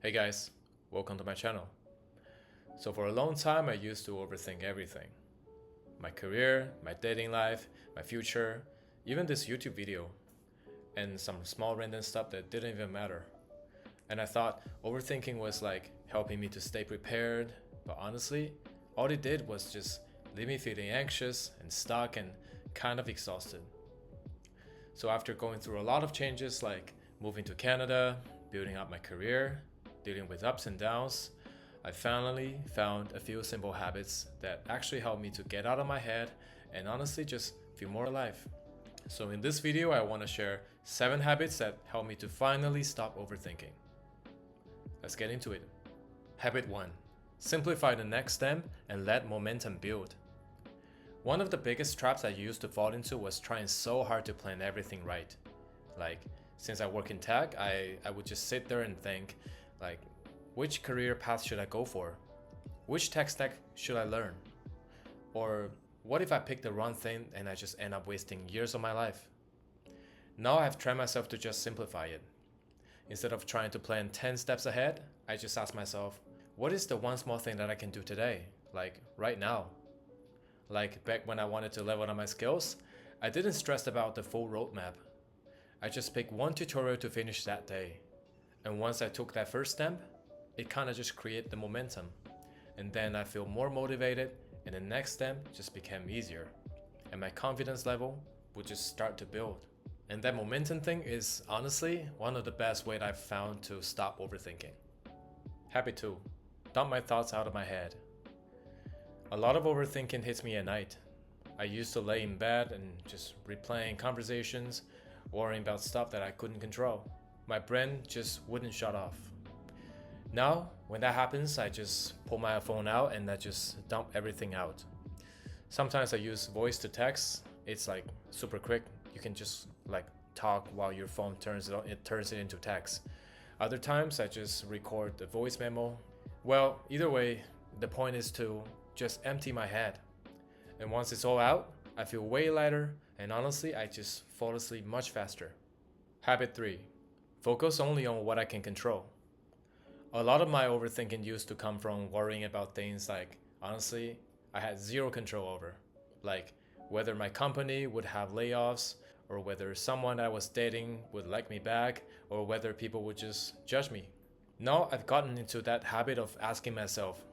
Hey guys, welcome to my channel. So for a long time I used to overthink everything. My career, my dating life, my future, even this YouTube video, and some small random stuff that didn't even matter. And I thought overthinking was like helping me to stay prepared, but honestly, all it did was just leave me feeling anxious and stuck and kind of exhausted. So after going through a lot of changes like moving to Canada, building up my career, dealing with ups and downs, I finally found a few simple habits that actually help me to get out of my head and honestly just feel more alive. So in this video, I want to share 7 habits that help me to finally stop overthinking. Let's get into it. Habit 1. Simplify the next step and let momentum build. One of the biggest traps I used to fall into was trying so hard to plan everything right. Like, since I work in tech, I would just sit there and think, like, which career path should I go for? Which tech stack should I learn? Or what if I pick the wrong thing and I just end up wasting years of my life? Now I've trained myself to just simplify it. Instead of trying to plan 10 steps ahead, I just ask myself, what is the one small thing that I can do today? Like right now. Like back when I wanted to level up my skills, I didn't stress about the full roadmap. I just picked one tutorial to finish that day. And once I took that first step, it kind of just created the momentum. And then I feel more motivated and the next step just became easier. And my confidence level would just start to build. And that momentum thing is honestly one of the best ways I've found to stop overthinking. Habit 2. Dump my thoughts out of my head. A lot of overthinking hits me at night. I used to lay in bed and just replaying conversations, worrying about stuff that I couldn't control. My brain just wouldn't shut off. Now, when that happens, I just pull my phone out and I just dump everything out. Sometimes I use voice to text. It's like super quick. You can just like talk while your phone turns it into text. Other times I just record the voice memo. Well, either way, the point is to just empty my head. And once it's all out, I feel way lighter and honestly, I just fall asleep much faster. Habit 3. Focus only on what I can control. A lot of my overthinking used to come from worrying about things like, honestly, I had zero control over. Like whether my company would have layoffs, or whether someone I was dating would like me back, or whether people would just judge me. Now I've gotten into that habit of asking myself,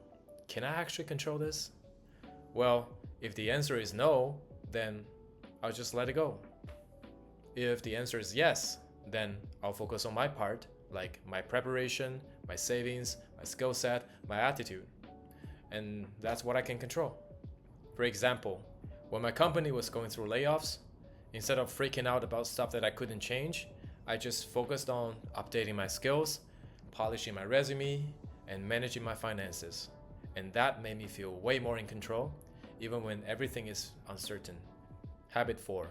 can I actually control this? Well, if the answer is no, then I'll just let it go. If the answer is yes, then I'll focus on my part, like my preparation, my savings, my skill set, my attitude. And that's what I can control. For example, when my company was going through layoffs, instead of freaking out about stuff that I couldn't change, I just focused on updating my skills, polishing my resume, and managing my finances. And that made me feel way more in control, even when everything is uncertain. Habit 4.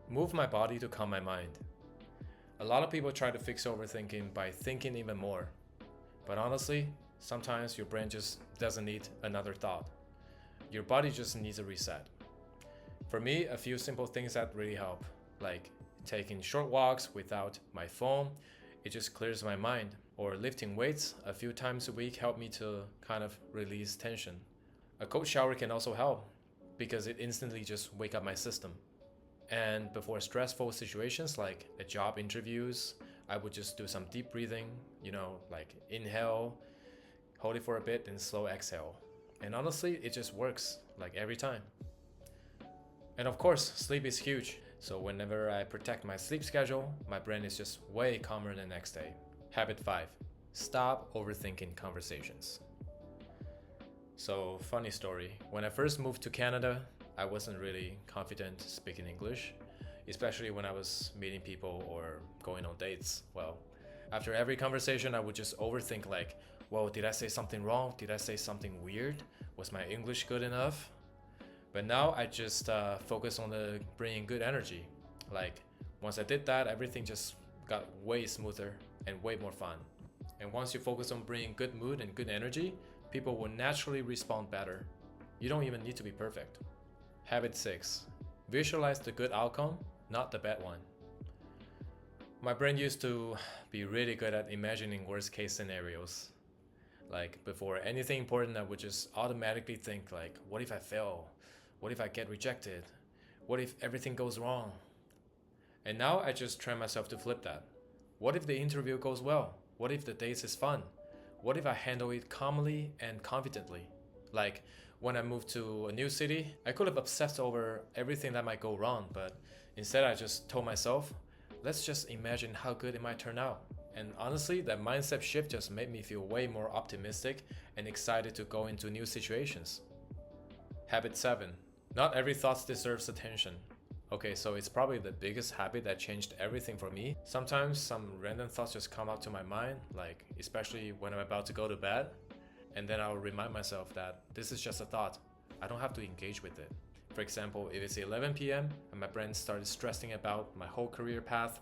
Move my body to calm my mind. A lot of people try to fix overthinking by thinking even more. But honestly, sometimes your brain just doesn't need another thought. Your body just needs a reset. For me, a few simple things that really help, like taking short walks without my phone, it just clears my mind. Or lifting weights a few times a week help me to kind of release tension. A cold shower can also help because it instantly just wake up my system. And before stressful situations like a job interviews, I would just do some deep breathing, like inhale, hold it for a bit, and slow exhale. And honestly, it just works like every time. And of course, sleep is huge. So whenever I protect my sleep schedule, my brain is just way calmer the next day. Habit 5. Stop overthinking conversations. So, funny story. When I first moved to Canada, I wasn't really confident speaking English, especially when I was meeting people or going on dates. Well, after every conversation, I would just overthink like, whoa, did I say something wrong? Did I say something weird? Was my English good enough? But now I just focus on bringing good energy. Like, once I did that, everything just got way smoother and way more fun. And once you focus on bringing good mood and good energy, people will naturally respond better. You don't even need to be perfect. Habit 6. Visualize the good outcome, not the bad one. My brain used to be really good at imagining worst case scenarios. Like before anything important, I would just automatically think like, what if I fail? What if I get rejected? What if everything goes wrong? And now I just train myself to flip that. What if the interview goes well? What if the date is fun? What if I handle it calmly and confidently? Like when I moved to a new city, I could have obsessed over everything that might go wrong, but instead I just told myself, let's just imagine how good it might turn out. And honestly, that mindset shift just made me feel way more optimistic and excited to go into new situations. Habit 7. Not every thought deserves attention. Okay, so it's probably the biggest habit that changed everything for me. Sometimes some random thoughts just come up to my mind, like especially when I'm about to go to bed, and then I'll remind myself that this is just a thought. I don't have to engage with it. For example, if it's 11 p.m. and my brain started stressing about my whole career path,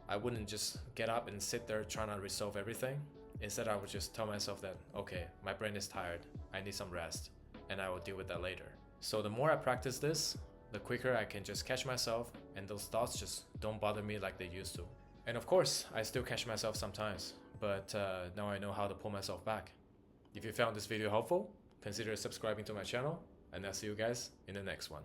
I wouldn't just get up and sit there trying to resolve everything. Instead, I would just tell myself that, okay, my brain is tired, I need some rest, and I will deal with that later. So the more I practice this, the quicker I can just catch myself, and those thoughts just don't bother me like they used to. And of course, I still catch myself sometimes, but now I know how to pull myself back. If you found this video helpful, consider subscribing to my channel, and I'll see you guys in the next one.